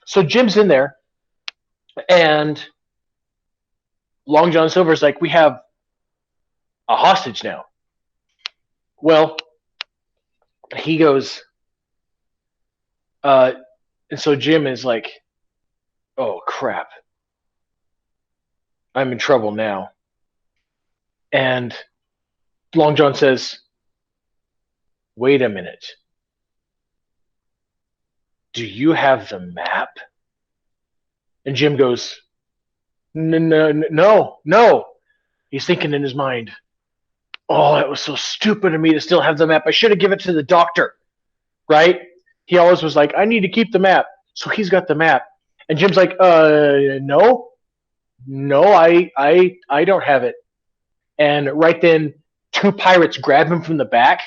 So Jim's in there, and Long John Silver's like, we have a hostage now. Well, he goes, uh, and so Jim is like, oh crap, I'm in trouble now. And Long John says, wait a minute. Do you have the map? And Jim goes, no. He's thinking in his mind, oh, it was so stupid of me to still have the map. I should have given it to the doctor, right? He always was like, I need to keep the map. So he's got the map. And Jim's like, no, I don't have it. And right then, two pirates grab him from the back,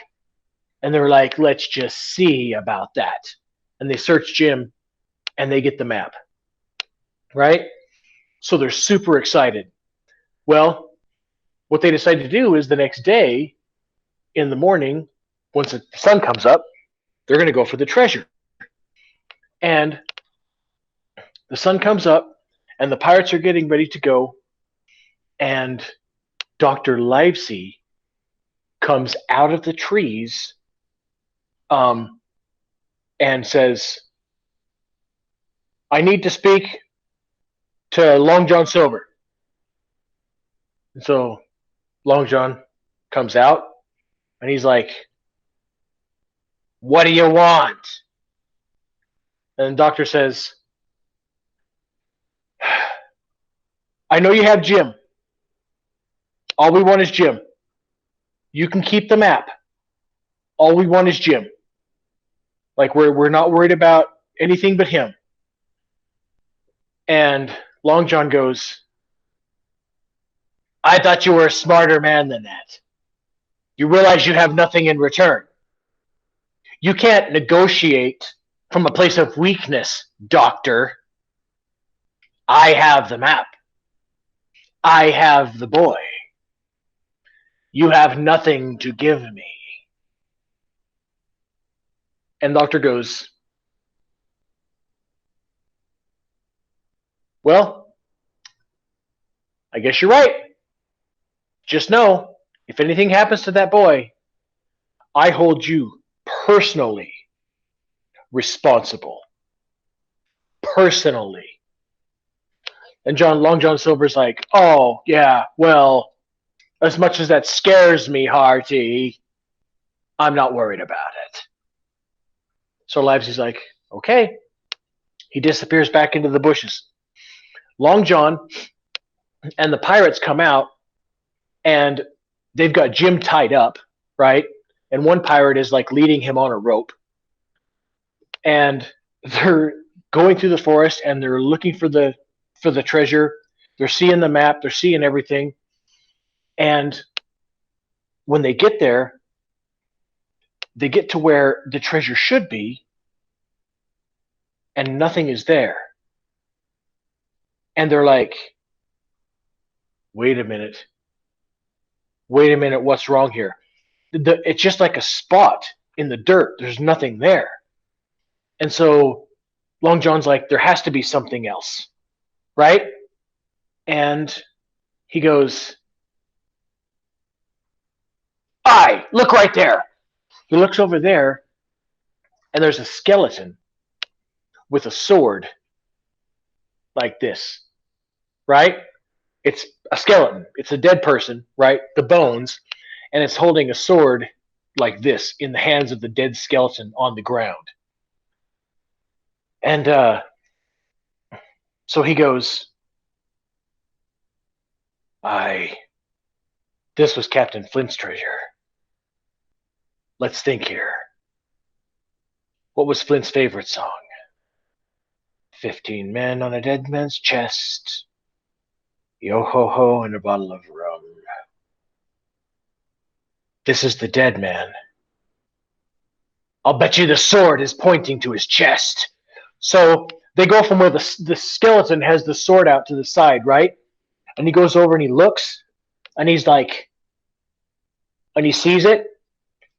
and they're like, let's just see about that. And they search Jim, and they get the map, right? So they're super excited. Well, what they decide to do is the next day, in the morning, once the sun comes up, they're going to go for the treasure. And the sun comes up, and the pirates are getting ready to go, and Dr. Livesey comes out of the trees and says, I need to speak to Long John Silver. And so Long John comes out, and he's like, what do you want? And the doctor says, I know you have Jim. All we want is Jim. You can keep the map. All we want is Jim. Like, we're not worried about anything but him. And Long John goes, I thought you were a smarter man than that. You realize you have nothing in return. You can't negotiate from a place of weakness, doctor. I have the map. I have the boy. You have nothing to give me. And Doctor goes, well, I guess you're right. Just know, if anything happens to that boy, I hold you personally responsible. Personally. And Long John Silver's like, oh, yeah, well, as much as that scares me, Hearty, I'm not worried about it. So Livesey's like, okay. He disappears back into the bushes. Long John and the pirates come out, and they've got Jim tied up, right? And one pirate is like leading him on a rope. And they're going through the forest, and they're looking for the treasure. They're seeing the map. They're seeing everything. And when they get there, they get to where the treasure should be, and nothing is there. And they're like, wait a minute, what's wrong here? It's just like a spot in the dirt. There's nothing there. And so Long John's like, there has to be something else, right? And he goes, aye, look right there. He looks over there, and there's a skeleton with a sword like this, right? It's a skeleton. It's a dead person, right? The bones, and it's holding a sword like this in the hands of the dead skeleton on the ground. And so he goes, this was Captain Flint's treasure. Let's think here. What was Flint's favorite song? 15 men on a dead man's chest. Yo ho ho and a bottle of rum. This is the dead man. I'll bet you the sword is pointing to his chest. So they go from where the skeleton has the sword out to the side, right? And he goes over and he looks, and he's like, and he sees it,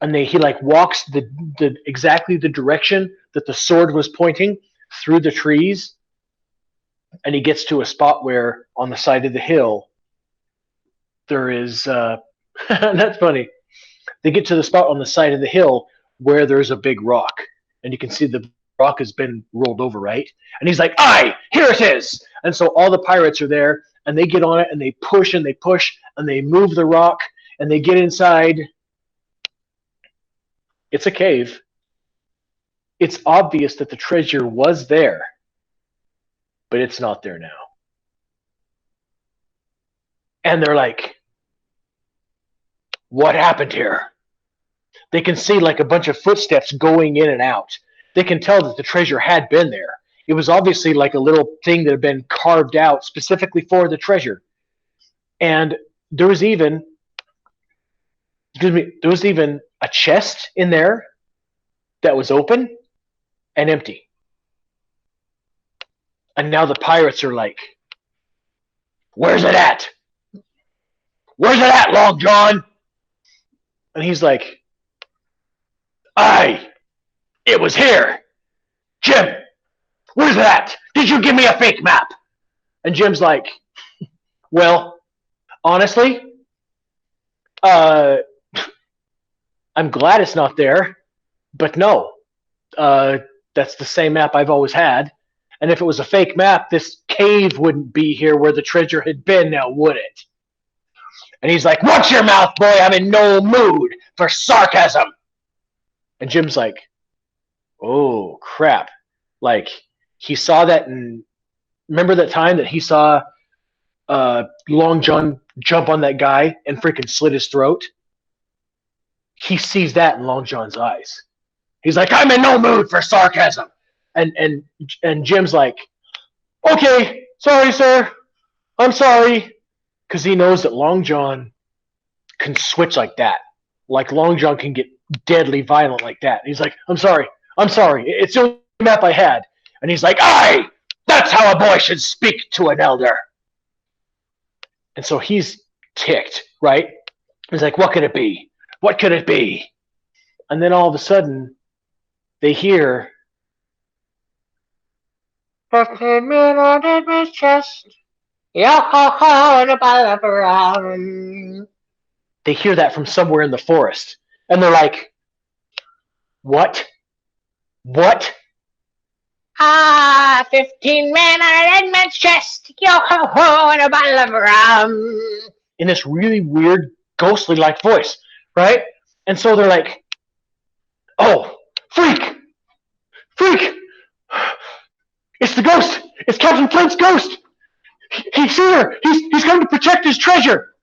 and he like walks the exactly the direction that the sword was pointing. through the trees, and he gets to a spot where on the side of the hill there is. That's funny. They get to the spot on the side of the hill where there's a big rock, and you can see the rock has been rolled over, right? And he's like, "Aye, here it is!" And so all the pirates are there, and they get on it, and they push and they push, and they move the rock, and they get inside. It's a cave. It's obvious that the treasure was there, but it's not there now. And they're like, "What happened here?" They can see like a bunch of footsteps going in and out. They can tell that the treasure had been there. It was obviously like a little thing that had been carved out specifically for the treasure. And there was even a chest in there that was open and empty. And now the pirates are like, "Where's it at? Where's it at, Long John?" And he's like, "Aye, it was here. Jim, where's it at? Did you give me a fake map?" And Jim's like, "Well, honestly, I'm glad it's not there, but no, that's the same map I've always had. And if it was a fake map, this cave wouldn't be here where the treasure had been now, would it?" And he's like, "Watch your mouth, boy. I'm in no mood for sarcasm." And Jim's like, "Oh, crap." Like, he saw that, and remember that time that he saw Long John jump on that guy and freaking slit his throat? He sees that in Long John's eyes. He's like, "I'm in no mood for sarcasm." And Jim's like, "Okay, sorry, sir. I'm sorry." Because he knows that Long John can switch like that. Like, Long John can get deadly violent like that. And he's like, I'm sorry. It's the only map I had." And he's like, "Aye, that's how a boy should speak to an elder." And so he's ticked, right? He's like, "What could it be? What could it be?" And then all of a sudden, they hear, "15 men on his chest. Yo ho ho, and a ball around." They hear that from somewhere in the forest. And they're like, "What? What?" 15 men on an dead man's chest. Yo ho ho, and a bottle of rum." In this really weird, ghostly like voice, right? And so they're like, "Oh, freak! Freak! It's the ghost! It's Captain Flint's ghost! He's here! He's come to protect his treasure!"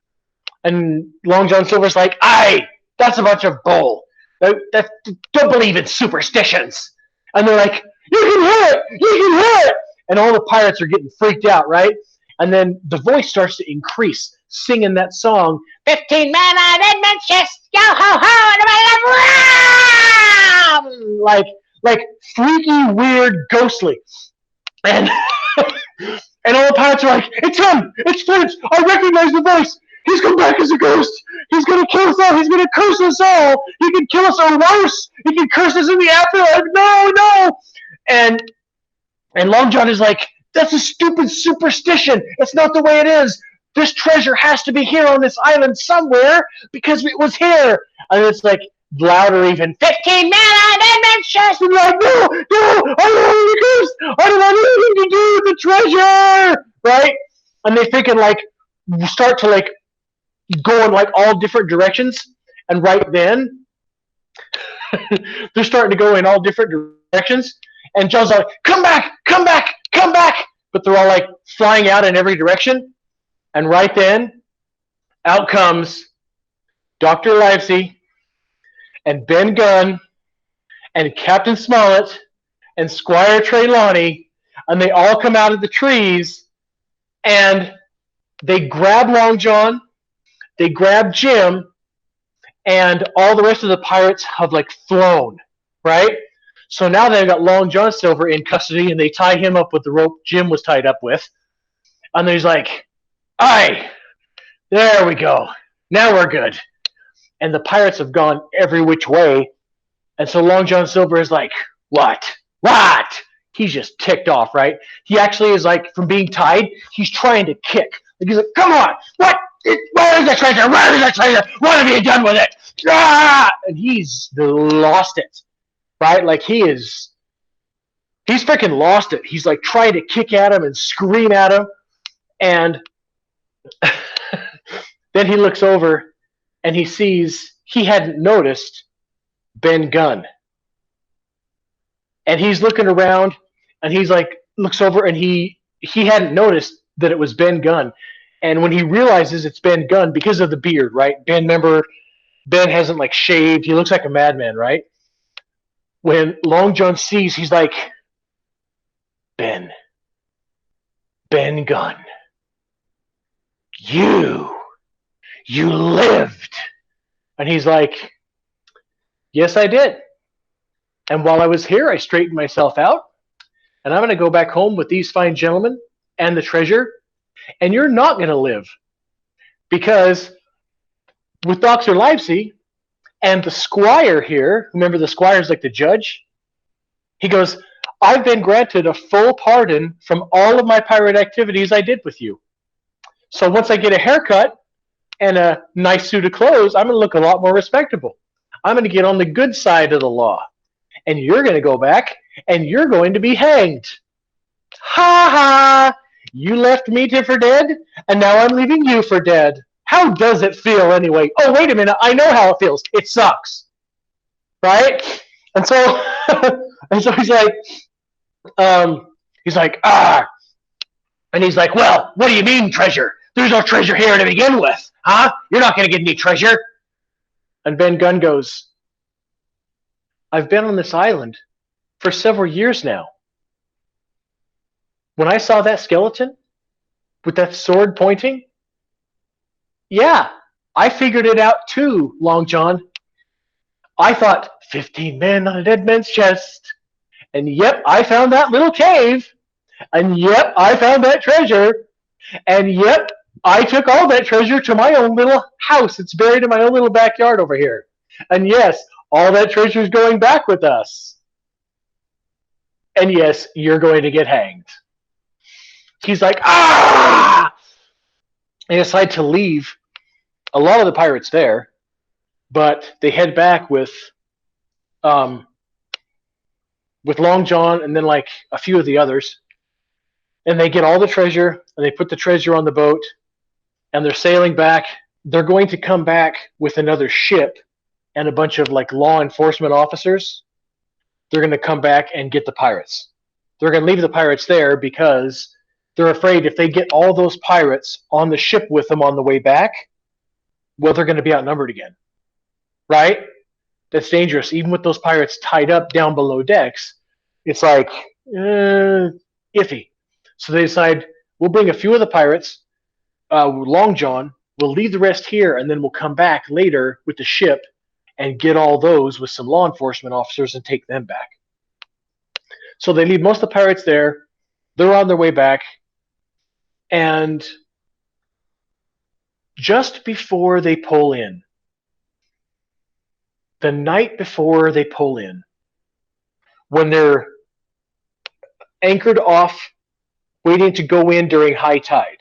And Long John Silver's like, "Aye, that's a bunch of bull. Don't believe in superstitions." And they're like, "You can hear it! You can hear it!" And all the pirates are getting freaked out, right? And then the voice starts to increase, singing that song, 15 men on Edmund's chest, yo ho ho, and a bottle of rum! Like freaky, weird, ghostly. And and all the pirates are like, "It's him! It's Flint! I recognize the voice! He's come back as a ghost! He's gonna kill us all! He's gonna curse us all! He can kill us, or worse! He can curse us in the afterlife! No, no!" And Long John is like, "That's a stupid superstition! It's not the way it is! This treasure has to be here on this island somewhere, because it was here!" And it's like, louder even, 15 men on Edmund's chest! And like, "No, no, I don't want the ghost! I don't want anything to do with the treasure!" Right? And they freaking like start to like go in like all different directions, and right then they're starting to go in all different directions, and John's like, "Come back, come back, come back!" But they're all like flying out in every direction, and right then out comes Dr. Livesey and Ben Gunn and Captain Smollett and Squire Trelawney, and they all come out of the trees, and they grab Long John, they grab Jim, and all the rest of the pirates have like flown, right? So now they've got Long John Silver in custody, and they tie him up with the rope Jim was tied up with, and he's like, "Aye, there we go. Now we're good." And the pirates have gone every which way, and so Long John Silver is like, What? he's just ticked off, right? He actually is like, from being tied, he's trying to kick. Like he's like, come on, where is the treasure? Where is the treasure? What have you done with it? Ah! And he's lost it, right? Like he's freaking lost it. He's like trying to kick at him and scream at him. And then he looks over and he sees he hadn't noticed Ben Gunn. And he's looking around and he's like, looks over and he hadn't noticed that it was Ben Gunn. And when he realizes it's Ben Gunn because of the beard, right? Ben hasn't like shaved. He looks like a madman, right? When Long John sees, he's like, Ben Gunn, you lived. And he's like, yes, I did. And while I was here, I straightened myself out. And I'm going to go back home with these fine gentlemen and the treasure. And you're not going to live. Because with Dr. Livesey and the squire here, remember the squire's like the judge? He goes, I've been granted a full pardon from all of my pirate activities I did with you. So once I get a haircut and a nice suit of clothes, I'm going to look a lot more respectable. I'm going to get on the good side of the law. And you're going to go back and you're going to be hanged. Ha ha! You left me for dead, and now I'm leaving you for dead. How does it feel anyway? Oh, wait a minute. I know how it feels. It sucks. Right? And so, he's like, ah. And he's like, well, what do you mean treasure? There's no treasure here to begin with. Huh? You're not going to get any treasure. And Ben Gunn goes, I've been on this island for several years now. When I saw that skeleton with that sword pointing, yeah, I figured it out too, Long John. I thought 15 men on a dead man's chest. And yep, I found that little cave. And yep, I found that treasure. And yep, I took all that treasure to my own little house. It's buried in my own little backyard over here. And yes, all that treasure is going back with us. And yes, you're going to get hanged. He's like, ah! They decide to leave a lot of the pirates there, but they head back with Long John and then like a few of the others. And they get all the treasure and they put the treasure on the boat and they're sailing back. They're going to come back with another ship and a bunch of like law enforcement officers. They're going to come back and get the pirates. They're going to leave the pirates there because they're afraid if they get all those pirates on the ship with them on the way back, well, they're going to be outnumbered again. Right? That's dangerous. Even with those pirates tied up down below decks, it's like, iffy. So they decide, we'll bring a few of the pirates, Long John, we'll leave the rest here, and then we'll come back later with the ship and get all those with some law enforcement officers and take them back. So they leave most of the pirates there. They're on their way back. And just before they pull in, the night before they pull in, when they're anchored off, waiting to go in during high tide,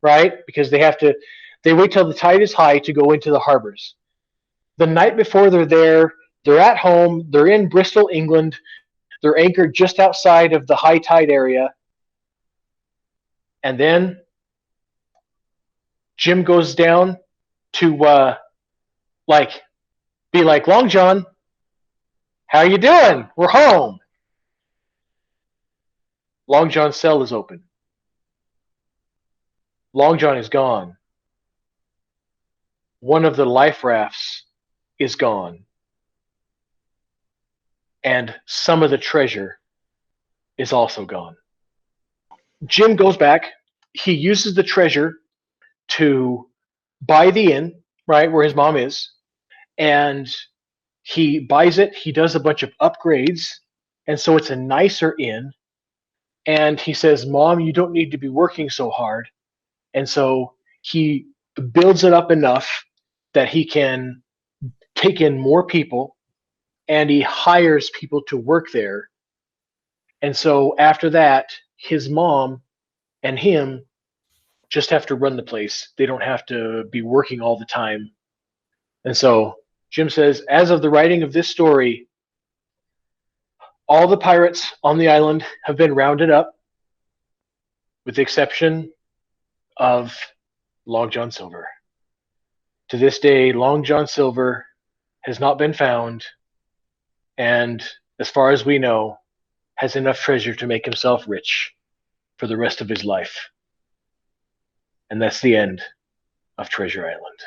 right? Because they wait till the tide is high to go into the harbors. The night before they're there, they're at home, they're in Bristol, England, they're anchored just outside of the high tide area. And then Jim goes down to be like, Long John, how you doing? We're home. Long John's cell is open. Long John is gone. One of the life rafts is gone. And some of the treasure is also gone. Jim goes back. He uses the treasure to buy the inn, right, where his mom is. And he buys it. He does a bunch of upgrades. And so it's a nicer inn. And he says, Mom, you don't need to be working so hard. And so he builds it up enough that he can take in more people, and he hires people to work there. And so after that, his mom and him just have to run the place. They don't have to be working all the time. And so Jim says, as of the writing of this story, all the pirates on the island have been rounded up, with the exception of Long John Silver. To this day, Long John Silver has not been found, and as far as we know, has enough treasure to make himself rich for the rest of his life. And that's the end of Treasure Island.